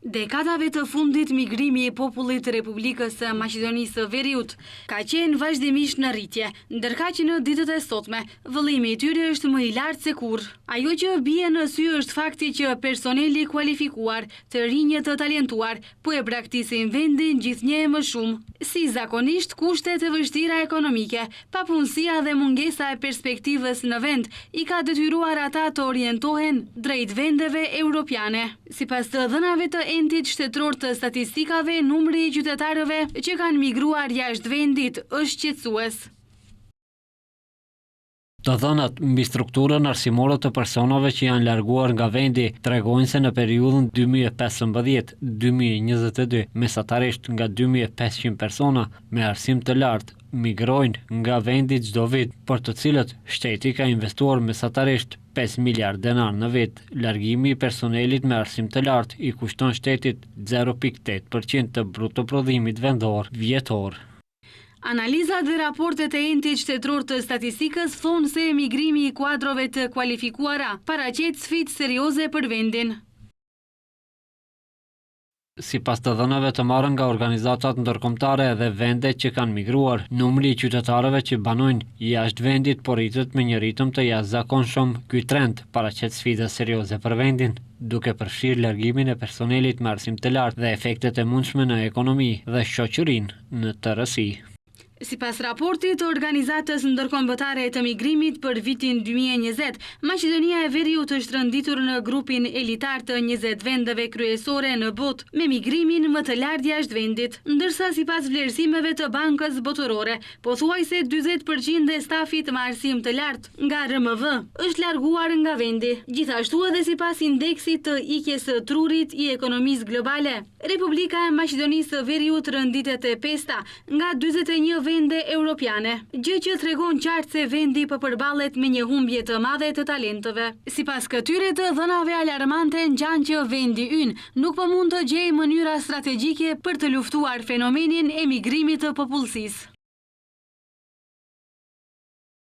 Dekadave të fundit, migrimi i popullit të Republikës së Maqedonisë së Veriut ka qenë vazhdimisht në rritje, ndërka që në ditët e sotme, vëllimi i tyre është më i lartë se kurrë. Ajo që bie në sy është fakti që personeli kualifikuar, të rinj të talentuar, po e braktisin vendin gjithnjë e më shumë. Si zakonisht, kushtet e vështira ekonomike, papunësia dhe mungesa e perspektivës në vend i ka detyruar ata të orientohen drejt vendeve europiane. Sipas të dhënave të entit shtetror të statistikave, numri i qytetarëve që kanë migruar jashtë vendit është qetësues. Të dhënat mbi strukturën arsimore të personave që janë larguar nga vendi tregojnë se në periudhën 2015-2022 mesatarisht nga 2500 persona me arsim të lartë migrojnë nga vendi çdo vit, për të cilët shteti ka investuar mesatarisht 5 miliard denar në vit. Largimi i personelit me arsim të lartë i kushton shtetit 0.8% të brutoprodhimit vendor vjetor. Analizat dhe raportet e entit shtetror të statistikës thonë se emigrimi i kuadrove të kualifikuara paraqet sfidë serioze për vendin. Sipas të dhënave të marrën nga organizatat ndërkombëtare dhe vende që kanë migruar, numri i qytetarëve që banojnë jashtë vendit po rritet me një ritëm të jashtëzakonshëm. Ky trend paraqet sfida serioze për vendin, duke përfshirë largimin e personelit me arsim të lartë dhe efektet e mundshme në ekonomi dhe shoqërinë në tërësi. Sipas raportit të Organizatës Ndërkombëtare të Migrimit për vitin 2020, Maqedonia e Veriut është rënditur në grupin elitar të 20 vendeve kryesore në botë me migrimin më të lartë jashtë vendit, ndërsa sipas vlerësimeve të Bankës Botërore, pothuajse 40% e stafit me arsim të lartë nga RMV është larguar nga vendi. Gjithashtu edhe sipas indeksit të ikjes së trurit i ekonomisë globale, Republika e Maqedonisë së Veriut rënditet e pesta nga 41 vende europiane, gjë që tregon qartë se vendi po përballet me një humbje të madhe të talenteve. Sipas këtyre të dhënave alarmante, ngjan që vendi ynë nuk po mund të gjejë mënyra strategjike për të luftuar fenomenin e migrimit të popullsisë.